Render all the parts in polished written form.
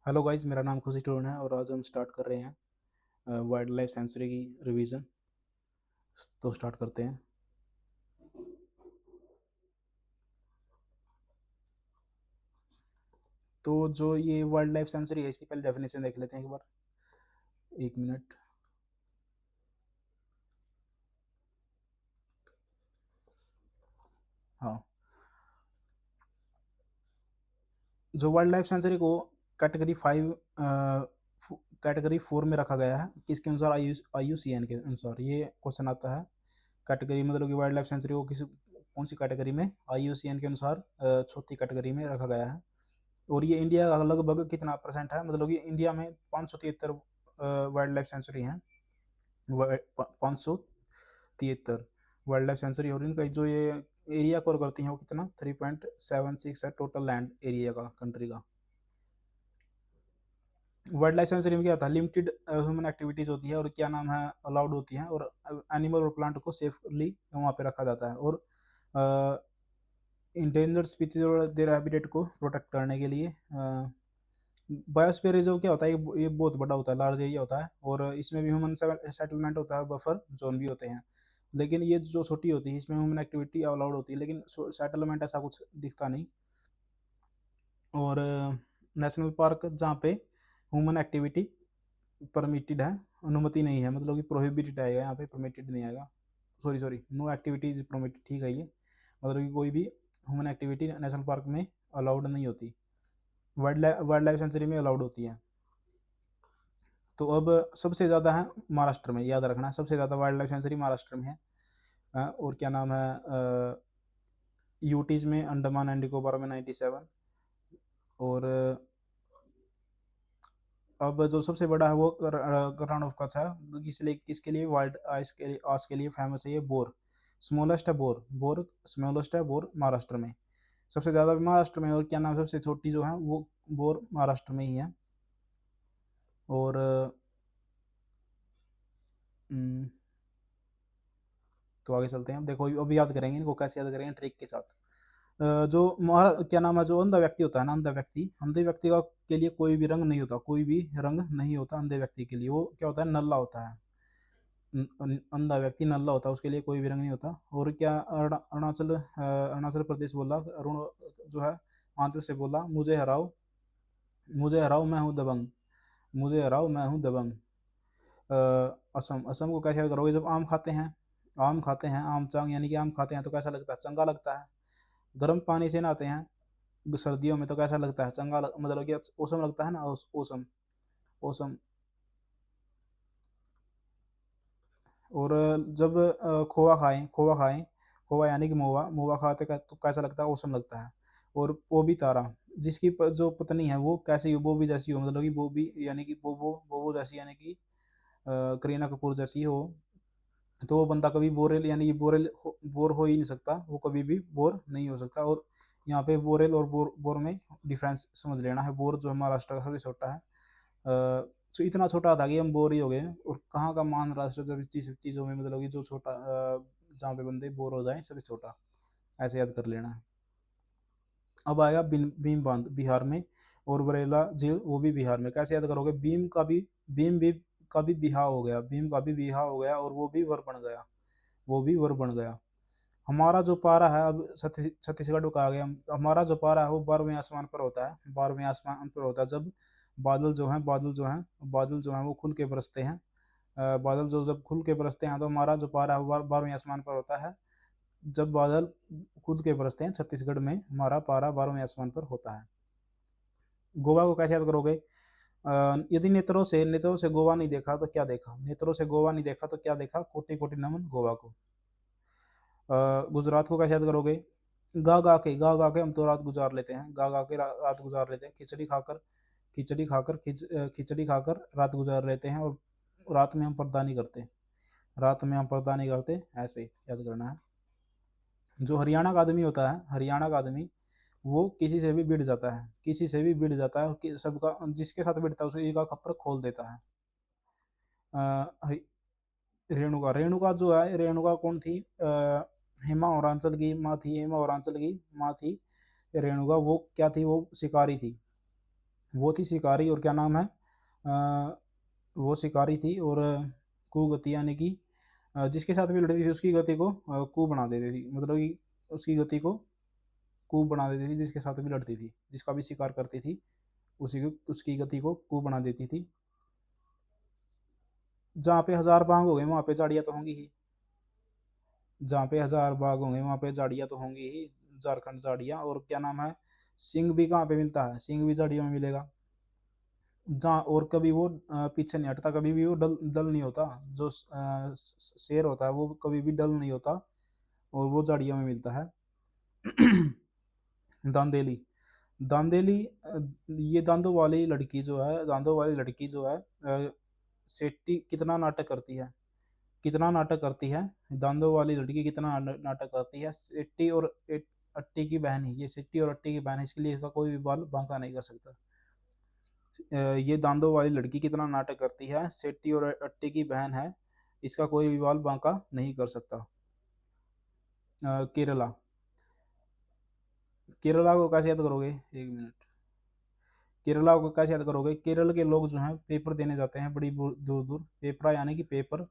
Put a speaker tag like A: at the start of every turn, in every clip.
A: Hello guys, मेरा नाम खुशी टोन है और आज हम स्टार्ट कर रहे हैं वाइल्ड लाइफ सेंचुरी की रिवीजन। तो स्टार्ट करते हैं। तो जो ये वाइल्ड लाइफ सेंचुरी है, इसकी पहले डेफिनेशन देख लेते हैं एक बार। एक मिनट। हाँ, जो वाइल्ड लाइफ सेंचुरी को कैटेगरी 5 कैटेगरी 4 में रखा गया है। किसके अनुसार? IUCN के अनुसार ये क्वेश्चन आता है। कैटेगरी मतलब कि वाइल्ड लाइफ सेंचुरी को किसी कौन सी कैटेगरी में? IUCN के अनुसार चौथी कैटेगरी में रखा गया है। और ये इंडिया का लगभग कितना परसेंट है? मतलब कि इंडिया में 573 वाइल्ड लाइफ सेंचुरी हैं। 573 वाइल्ड लाइफ सेंचुरी, और इनका जो ये एरिया कवर करती हैं वो कितना 3.76 है टोटल लैंड एरिया का, कंट्री का। वाइल्ड लाइफ सेंचुरी में क्या होता है? लिमिटेड ह्यूमन एक्टिविटीज होती है और क्या नाम है, अलाउड होती हैं, और एनिमल और प्लांट को सेफली वहाँ पे रखा जाता है। और इंडेंजर्ड स्पीसीज और देयर हैबिटेट को प्रोटेक्ट करने के लिए बायोस्फीयर रिजर्व क्या होता है? ये बहुत बड़ा होता है, लार्ज एरिया होता है, और इसमें भी ह्यूमन सेटलमेंट होता है, बफर जोन भी होते हैं। लेकिन ये जो छोटी होती है इसमें ह्यूमन एक्टिविटी अलाउड होती है, लेकिन सेटलमेंट ऐसा कुछ दिखता नहीं। और नेशनल पार्क जहाँ पे ह्यूमन एक्टिविटी परमिटेड है, अनुमति नहीं है, मतलब कि प्रोहिबिटेड आएगा यहाँ पे, परमिटेड नहीं आएगा। Sorry sorry, no activities permitted, ठीक है ये। मतलब कि कोई भी ह्यूमन एक्टिविटी नेशनल पार्क में अलाउड नहीं होती, वाइल्ड लाइफ सेंचुरी में अलाउड होती है। तो अब सबसे ज़्यादा है महाराष्ट्र में, याद रखना, सबसे ज़्यादा वाइल्ड लाइफ सेंचुरी महाराष्ट्र में है। और क्या नाम है, यूटीज में, अंडमान एंड निकोबार में 97। और अब जो सबसे बड़ा है वो रण ऑफ कच्छ है। किसके लिए? वाइल्ड आइस के लिए फेमस है ये। बोर स्मॉलेस्ट है, बोर स्मॉलेस्ट है, बोर महाराष्ट्र में सबसे ज़्यादा महाराष्ट्र में। और क्या नाम, सबसे छोटी जो है वो बोर महाराष्ट्र में ही है। और अम, तो आगे चलते हैं। देखो अब याद करेंगे इनको, कैसे याद करेंगे? ट्रिक के साथ। जो क्या नाम है, जो अंधा व्यक्ति होता है ना, अंधे व्यक्ति का के लिए कोई भी रंग नहीं होता, कोई भी रंग नहीं होता अंधे व्यक्ति के लिए। वो क्या होता है? नल्ला होता है। अंधा व्यक्ति नल्ला होता है, उसके लिए कोई भी रंग नहीं होता। और क्या अरुणाचल प्रदेश बोला, अरुण जो है आंध्र से बोला, मुझे हराओ मैं हूँ दबंग, मुझे हराओ मैं हूँ दबंग। असम असम को कैसे याद करोगे? जब आम खाते हैं, आम चांग यानी कि आम खाते हैं तो कैसा लगता है? चंगा लगता है। गर्म पानी से नहाते हैं सर्दियों में तो कैसा लगता है? मतलब कि ओसम लगता है ना, ओसम ओसम। और जब खोवा यानी कि मोवा मोवा खाते का तो कैसा लगता है? ओसम लगता है। और बोबी तारा, जिसकी जो पत्नी है वो कैसी हो? बोबी जैसी हो, मतलब कि बोबी यानी कि बोबो जैसी, यानी कि करीना कपूर जैसी हो। तो वो बंदा कभी बोरेल यानी कि बोर हो ही नहीं सकता, वो कभी भी बोर नहीं हो सकता। और यहाँ पे बोरेल और बोर में डिफरेंस समझ लेना है। बोर जो है महाराष्ट्र का सबसे छोटा है। तो इतना छोटा था कि हम बोर ही हो गए। और कहाँ का महाराष्ट्र जब चीज़ों में, मतलब कि जो छोटा जहाँ पे बंदे बोर हो जाए, सबसे छोटा, ऐसे याद कर लेना है। अब आएगा भीम बांध बिहार में, और बरेला झील वो भी बिहार में। कैसे याद करोगे? भीम भी का भी बिहार हो गया, भीम का भी बिहार हो गया, और वो भी वर बन गया, वो भी वर बन गया। हमारा जो पारा है, अब छत्तीसगढ़ का आ गया। हमारा जो पारा है वो 12वें आसमान पर होता है, 12वें आसमान पर होता है जब बादल जो हैं वो खुल के बरसते हैं। बादल जो जब खुल के बरसते हैं तो हमारा जो पारा है वो 12वें आसमान पर होता है। जब बादल खुद के बरसते हैं छत्तीसगढ़ में, हमारा पारा 12वें आसमान पर होता है। गोवा को कैसे याद करोगे? यदि नेत्रों से गोवा नहीं देखा तो क्या देखा? नेत्रों से गोवा नहीं देखा तो क्या देखा? कोटि कोटि नमन गोवा को। गुजरात को कैसे याद करोगे? गा गा के हम तो रात गुजार लेते हैं, गा गा के रात गुजार लेते हैं। खिचड़ी खाकर रात गुजार लेते हैं। और रात में हम पर्दा नहीं करते, रात में हम पर्दा नहीं करते, ऐसे याद करना है। जो हरियाणा का आदमी होता है, हरियाणा का आदमी, वो किसी से भी भिड़ जाता है, किसी से भी भिड़ जाता है, और सबका जिसके साथ भिड़ता है उसे का खप्पर खोल देता है। अ, हरि- रेणुका जो है, रेणुका कौन थी? हेमा और की माँ थी रेणुका। वो क्या थी? वो शिकारी थी। वो थी शिकारी, और क्या नाम है, वो शिकारी थी, और कुगति यानी कि जिसके साथ भी लड़ती थी उसकी गति को कु बना देती थी, मतलब कि उसकी गति को कु बना देती थी, जिसके साथ भी लड़ती थी, जिसका भी शिकार करती थी उसी को, उसकी गति को कु बना देती थी। जहाँ पे हजार बाघ हो गए वहाँ पे झाड़ियाँ तो होंगी ही, जहाँ पे हजार बाघ होंगे वहाँ पे झाड़ियाँ तो होंगी ही, झारखंड झाड़ियाँ। और क्या नाम है, सिंह भी कहाँ पे मिलता है, सिंह भी झाड़ियों में मिलेगा। जहाँ, और कभी वो पीछे नहीं हटता, कभी भी वो डल डल नहीं होता, जो शेर होता है वो कभी भी डल नहीं होता, और वो झाड़ियों में मिलता है। दांदेली, दांदेली ये दांतों वाली लड़की जो है, दांतों वाली लड़की जो है सेट्टी कितना नाटक करती है, कितना नाटक करती है, दांतों वाली लड़की कितना नाटक करती है। सेट्टी और अट्टी की बहन है, ये सेट्टी और अट्टी की बहन है, इसके लिए इसका कोई भी बाल बांका नहीं कर सकता। ये दांतों वाली लड़की कितना नाटक करती है, सेट्टी और अट्टी की बहन है, इसका कोई भी बाल बांका नहीं कर सकता। केरला, केरला को कैसे याद करोगे, एक मिनट, केरला को कैसे याद करोगे, केरल के लोग जो हैं पेपर देने जाते हैं बड़ी दूर दूर, पेपरा यानी कि पेपर,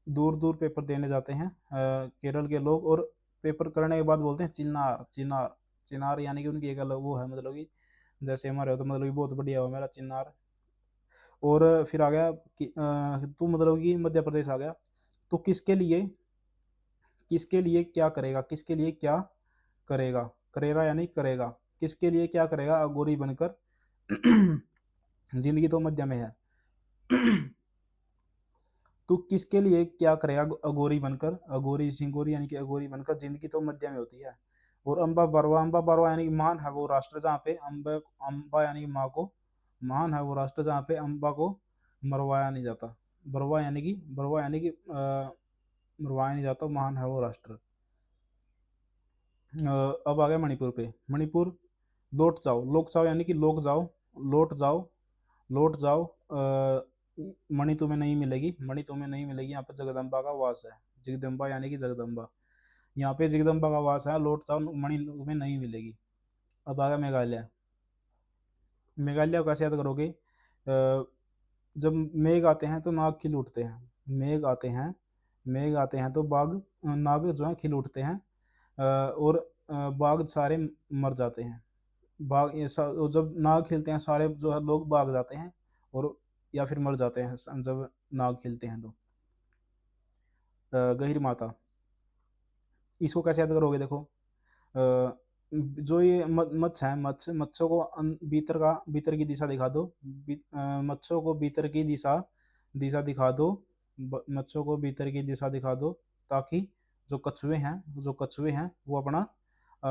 A: दूर दूर पेपर देने जाते हैं केरल के लोग, और पेपर करने के बाद बोलते हैं चिन्नार चिन्नार, चिन्नार यानी कि उनकी एक अलग वो है, मतलब कि जैसे हमारे हो तो मतलब कि बहुत बढ़िया हो मेरा चिन्नार। और फिर आ गया कि तू मतलब कि मध्य प्रदेश आ गया, तो किसके लिए क्या करेगा, किसके लिए क्या करेगा, करेगा यानी करेगा, किसके लिए क्या करेगा अघोरी बनकर। जिंदगी तो मध्य में है। तू किसके लिए क्या करेगा अघोरी बनकर, अघोरी सिंगोरी यानी कि अघोरी बनकर, जिंदगी तो मध्य में होती है। और अम्बा बरवा, अम्बा बरवा यानी कि महान है वो राष्ट्र जहाँ पे अम्बा, अम्बा यानी कि माँ को, महान है वो राष्ट्र जहाँ पे अम्बा को मरवाया नहीं जाता। बरवा यानी कि मरवाया नहीं जाता, महान है वो राष्ट्र। अब आ गया मणिपुर पे, मणिपुर, लौट जाओ, लोक जाओ यानी कि लोक जाओ, लौट जाओ, लौट जाओ, मणि तुम्हें नहीं मिलेगी, मणि तुम्हें नहीं मिलेगी, यहाँ पे जगदम्बा का वास है, जगदम्बा यानी कि जगदम्बा, यहाँ पे जगदम्बा का वास है, लौट जाओ मणि तुम्हें नहीं मिलेगी। अब आ गया मेघालय, मेघालय को कैसे याद करोगे, जब मेघ आते हैं तो नाग खिल उठते हैं, मेघ आते हैं, मेघ आते हैं तो बाघ, नाग जो है खिल उठते हैं, और बाघ सारे मर जाते हैं, बाघ ये जब नाग खिलते हैं सारे जो है लोग भाग जाते हैं, और या फिर मर जाते हैं जब नाग खिलते हैं तो। गहिर माता, इसको कैसे याद करोगे, देखो जो ये मत्स्य है, मत्स्यों को भीतर का, भीतर की दिशा दिखा दो, मत्स्यों को भीतर की दिशा, दिशा दिखा दो, मत्स्यों को भीतर की दिशा दिखा दो, ताकि जो कछुए हैं, जो कछुए हैं वो अपना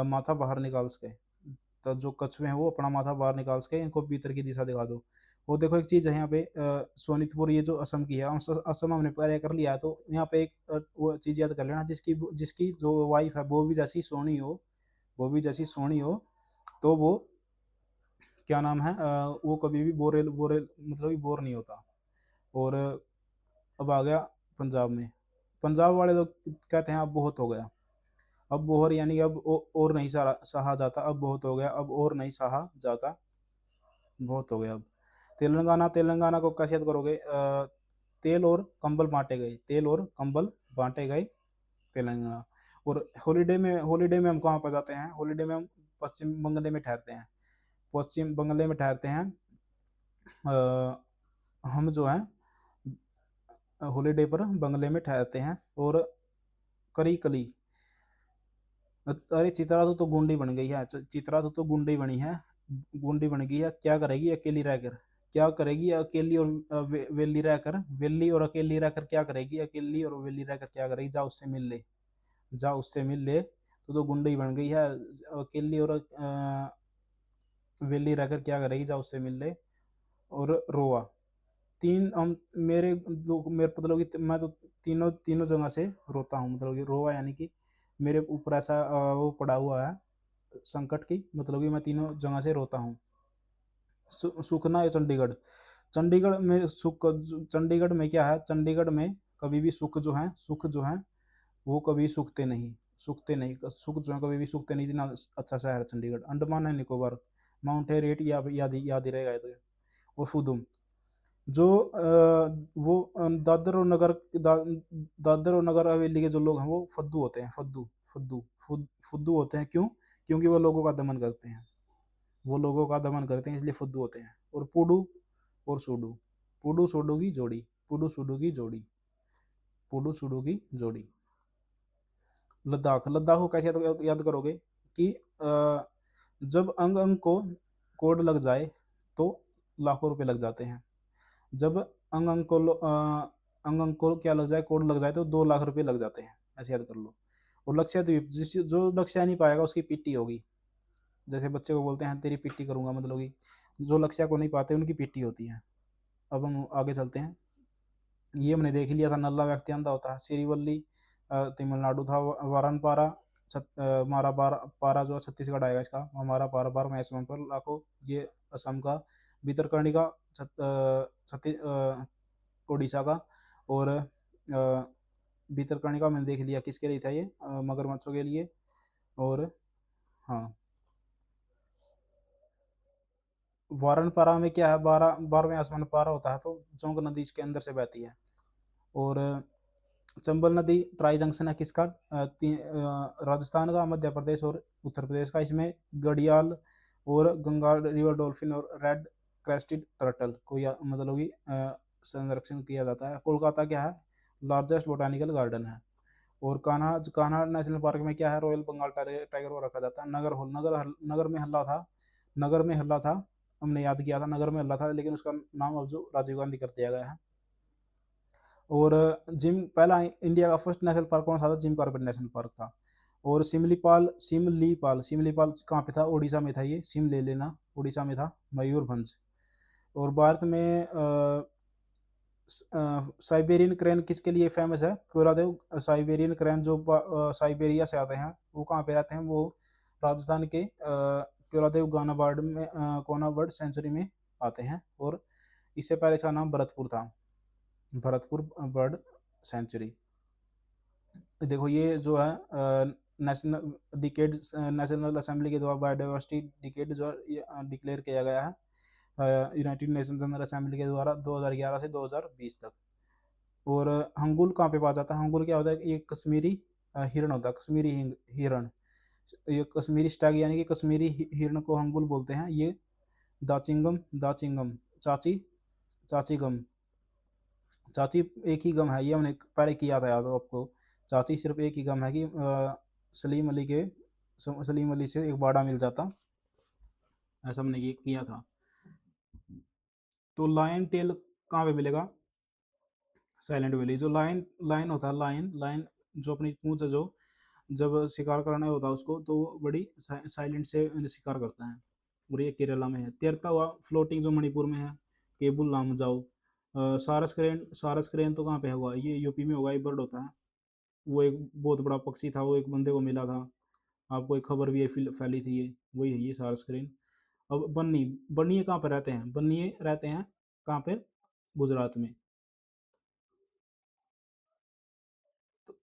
A: माथा बाहर निकाल सके, तो जो कछुए हैं वो अपना माथा बाहर निकाल सके, इनको भीतर की दिशा दिखा दो। वो देखो एक चीज़ है यहाँ पे सोनितपुर, ये जो असम की है, असम हमने पहले कर लिया है, तो यहाँ पे एक वो चीज़ याद कर लेना, जिसकी जिसकी जो वाइफ है वो भी जैसी सोनी हो, वो भी जैसी सोनी हो, तो वो क्या नाम है, वो कभी भी बोरेल बोरेल मतलब कि बोर नहीं होता। और अब आ गया पंजाब में, पंजाब वाले लोग कहते हैं अब बहुत हो गया, अब बोहर यानी कि अब और नहीं सहा जाता, अब बहुत हो गया, अब और नहीं सहा जाता, बहुत हो गया अब। तेलंगाना, तेलंगाना को कैसे याद करोगे, तेल और कंबल बांटे गए, तेल और कंबल बांटे गए तेलंगाना। और हॉलीडे में हम कहाँ पर जाते हैं, हॉलीडे में हम पश्चिम बंगले में ठहरते हैं, पश्चिम बंगले में ठहरते हैं, हम जो है हॉलीडे पर बंगले में ठहरते हैं। और करी कली, अरे चित्रा तो गुंडी बन गई है, चित्रा तो गुंडी बनी है, गुंडी बन गई है, क्या करेगी अकेली रहकर, क्या करेगी अकेली और वेली रहकर, वेली और अकेली रहकर क्या करेगी, अकेली और वेली रहकर क्या करेगी, जा उससे मिल ले, जा उससे मिल ले, तो गुंडी बन गई है, अकेली और वेली रहकर क्या करेगी, जा उससे मिल ले। और रोआ, तीन हम मेरे मतलब कि मैं तो तीनों तीनों जगह से रोता हूँ, मतलब कि रोआ यानी कि मेरे ऊपर ऐसा वो पड़ा हुआ है संकट की, मतलब कि मैं तीनों जगह से रोता हूँ। सूखना या चंडीगढ़, चंडीगढ़ में सुख, चंडीगढ़ में क्या है, चंडीगढ़ में कभी भी सुख जो है वो कभी सूखते नहीं, सूखते नहीं, सुख जो है कभी भी सूखते नहीं, इतना अच्छा शहर है Chandigarh. Andaman and Nicobar, mount Harriet, याद याद ही रहेगा ये तो। और फुदुम, जो वो दादर और नगर हवेली के जो लोग हैं वो फद्दू होते हैं, फुद्दू होते हैं। क्यों? क्योंकि वो लोगों का दमन करते हैं, वो लोगों का दमन करते हैं, इसलिए फुद्दू होते हैं। और पुडू और सुडू, पुडू सुडू की जोड़ी, पुडू सुडू की जोड़ी, पुडू सुडू की जोड़ी। लद्दाख, लद्दाख को कैसे याद करोगे कि जब अंग अंग को कोड लग जाए तो लाखों रुपए लग जाते हैं। जब अंग अंग को अंग अंग को क्या लग जाए, कोड लग जाए तो 2 लाख रुपए लग जाते हैं, ऐसे याद कर लो। और लक्ष्यद्वीप, जो लक्ष्य नहीं पाएगा उसकी पीटी होगी। जैसे बच्चे को बोलते हैं तेरी पीटी करूंगा, मतलब कि जो लक्ष्य को नहीं पाते उनकी पीटी होती है। अब हम आगे चलते हैं। ये हमने देख लिया था, नल्ला व्यक्ति अंधा होता है। सिरिवल्ली तमिलनाडु था। वारनपारा मारा पारा जो छत्तीसगढ़ आएगा इसका। हमारा पारा बार मैच पर लाखों, ये असम का। भितरकनिका उड़ीसा का। और भितरकनिका मैंने देख लिया किसके लिए था, ये मगरमच्छों के लिए। और हाँ, वारनपारा में क्या है, 12वें आसमान पारा होता है, तो जोंक नदी इसके अंदर से बहती है। और चंबल नदी ट्राई जंक्शन है किसका, राजस्थान का, मध्य प्रदेश और उत्तर प्रदेश का। इसमें घड़ियाल और गंगा रिवर डॉल्फिन और रेड क्रेस्टेड टर्टल को मतलब कि संरक्षण किया जाता है। कोलकाता क्या है, लार्जेस्ट बोटानिकल गार्डन है। और कान्हा, कान्हा नेशनल पार्क में क्या है, रॉयल बंगाल टाइगर को रखा जाता है। नगर में हल्ला था, हमने याद किया था, नगर में हल्ला था, लेकिन उसका नाम अब जो राजीव गांधी कर दिया गया है। और जिम, पहला इंडिया का फर्स्ट नेशनल पार्क कौन सा था, जिम कॉर्बेट नेशनल पार्क था। और सिमलीपाल कहाँ पे था, उड़ीसा में था ये, सिम ले लेना, उड़ीसा में था, मयूरभंज। और भारत में साइबेरियन क्रेन किसके लिए फेमस है, कोरादेव साइबेरियन क्रेन, जो साइबेरिया से आते हैं, वो कहाँ पे रहते हैं, वो राजस्थान के कोरादेव कोना बर्ड सेंचुरी में आते हैं। और इससे पहले इसका नाम भरतपुर था, भरतपुर बर्ड सेंचुरी। देखो ये जो है नेशनल डिकेड, नेशनल असेंबली के द्वारा बायोडाइवर्सिटी डिकेड जो डिक्लेयर किया गया है यूनाइटेड नेशन जनरल असेंबली के द्वारा 2011 से 2020 तक। और हंगुल कहाँ पे पाया जाता है, हंगुल क्या होता है, ये कश्मीरी हिरण होता है, कश्मीरी हिरण। ये कश्मीरी स्टैग यानी कि कश्मीरी हिरण को हंगुल बोलते हैं। ये दाचिंगम चाची, चाची गम, चाची एक ही गम है, ये हमने पहले किया था याद हो आपको। चाची सिर्फ एक ही गम है कि सलीम अली से एक बाड़ा मिल जाता, ऐसा हमने ये किया था। तो लायन टेल कहाँ पे मिलेगा, साइलेंट वैली। जो लायन लायन होता है, लायन जो अपनी पूंछ है, जो जब शिकार करना होता है उसको, तो वो बड़ी साइलेंट से शिकार करता है। और ये केरला में है। तैरता हुआ फ्लोटिंग जो मणिपुर में है, केबुल लामजाओ। सारस क्रेन तो कहाँ पे होगा, ये यूपी में होगा, ये बर्ड होता है। वो एक बहुत बड़ा पक्षी था, वो एक बंदे को मिला था, आपको एक खबर भी ये फैली थी, ये वही है, ये सारस क्रेन। अब बन्नी, बन्नी कहाँ पर रहते हैं, बन्नी रहते हैं कहाँ पे, गुजरात में। तो,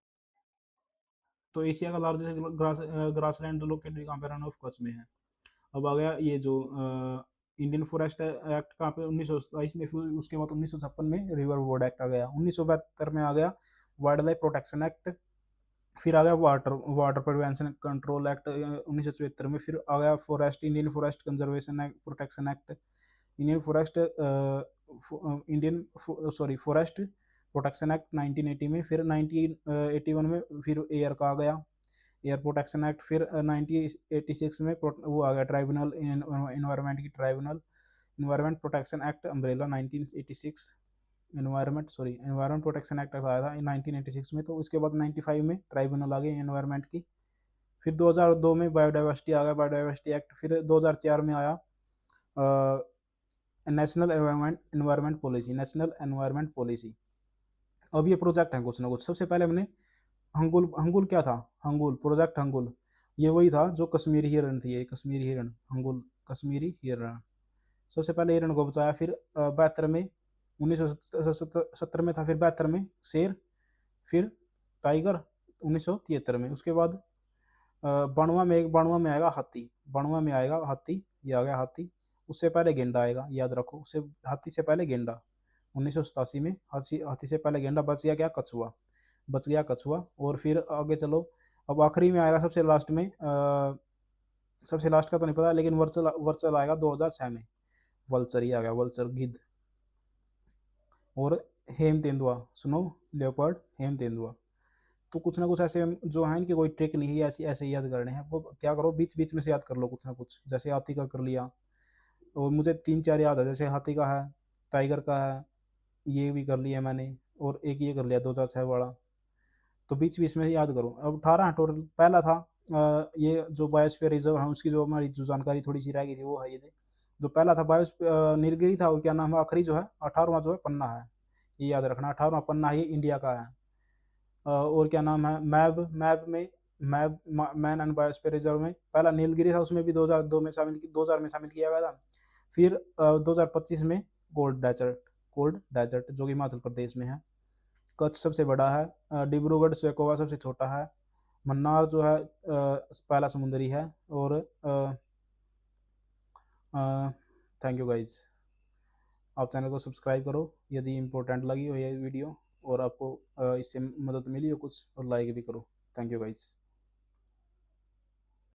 A: तो एशिया का लार्जेस्ट ग्रासलैंड लोकेटेड कहाँ पे, रन ऑफ कच्छ में है। अब आ गया ये जो इंडियन फॉरेस्ट एक्ट कहाँ पे, 1927 में। फिर उसके बाद 1956 में रिवर बोर्ड एक्ट आ गया। 1972 में आ गया वाइल्ड लाइफ प्रोटेक्शन एक्ट। फिर आ गया वाटर प्रिवेंशन कंट्रोल एक्ट 1974 में। फिर आ गया Indian forest conservation act, protection act, Indian forest Indian forest protection act 1980 में। फिर 1981 में फिर एयर का आ गया, एयर प्रोटेक्शन एक्ट। फिर 1986 में वो आ गया ट्राइब्यूनल, इन्वायरमेंट की tribunal, environment protection act umbrella 1986। Environment protection act आया था 1986 में। तो उसके बाद 95 में ट्राइब्यूनल आ गई एनवायरमेंट की। फिर 2002 में बायोडाइवर्सिटी आ गया, बायोडाइवर्सिटी एक्ट। फिर 2004 में आया national environment policy, national environment policy. अब ये प्रोजेक्ट है कुछ ना कुछ। सबसे पहले हमने हंगुल, हंगुल क्या था, हंगुल प्रोजेक्ट हंगुल, ये वही था जो कश्मीरी हिरण थी, ये कश्मीरी हिरण, हंगुल कश्मीरी हिरण। सबसे पहले हिरण को बचाया। फिर 72 में, 1970 में था। फिर 72 में शेर, फिर टाइगर 1973 में। उसके बाद बाणुआ में आएगा हाथी। 92 में आएगा हाथी, ये आ गया हाथी। उससे पहले गेंडा आएगा, याद रखो, उससे हाथी से पहले गेंडा। 1987 में हाथी हाथी से पहले गेंडा, बच गया क्या, कछुआ, बच गया कछुआ। और फिर आगे चलो, अब आखिरी में आएगा सबसे लास्ट में, सबसे लास्ट का तो नहीं पता, लेकिन वर्चल वर्चल आएगा 2006 में, वल्चर ही आ गया, वल्चर गिद्ध। और हेम तेंदुआ, स्नो लेपर्ड, हेम तेंदुआ। तो कुछ ना कुछ ऐसे जो है, इनकी कोई ट्रिक नहीं है, ऐसी ऐसे याद करने हैं। वो क्या करो, बीच बीच में से याद कर लो कुछ ना कुछ, जैसे हाथी का कर लिया, और मुझे 3-4 याद है, जैसे हाथी का है, टाइगर का है, ये भी कर लिया मैंने, और एक ये कर लिया 2006 वाला। तो बीच बीच में याद करो। अब 18 है टोटल। पहला था ये जो बायोस्फीयर रिजर्व है, उसकी जो हमारी जो जानकारी थोड़ी सी रह गई थी, वो है ये थी। जो पहला था नीलगिरी था, वो क्या नाम है, आखिरी जो है 18वां जो है पन्ना है, ये याद रखना, 18वां पन्ना ही इंडिया का है। और क्या नाम है, मैब मैब में, मैब मैन एंड बायोस्फीयर रिजर्व में पहला नीलगिरी था, उसमें भी 2002 में शामिल, 2000 में शामिल किया गया था। फिर 2025 में गोल्ड डेजर्ट जो कि हिमाचल प्रदेश में है। कच्छ सबसे बड़ा है, डिब्रूगढ़ सैकोवा सबसे छोटा है, मन्नार जो है पहला समुद्री है। और थैंक यू गाइज, आप चैनल को सब्सक्राइब करो यदि इम्पोर्टेंट लगी हो ये वीडियो, और आपको इससे मदद मिली हो कुछ, और लाइक भी करो। Thank you guys.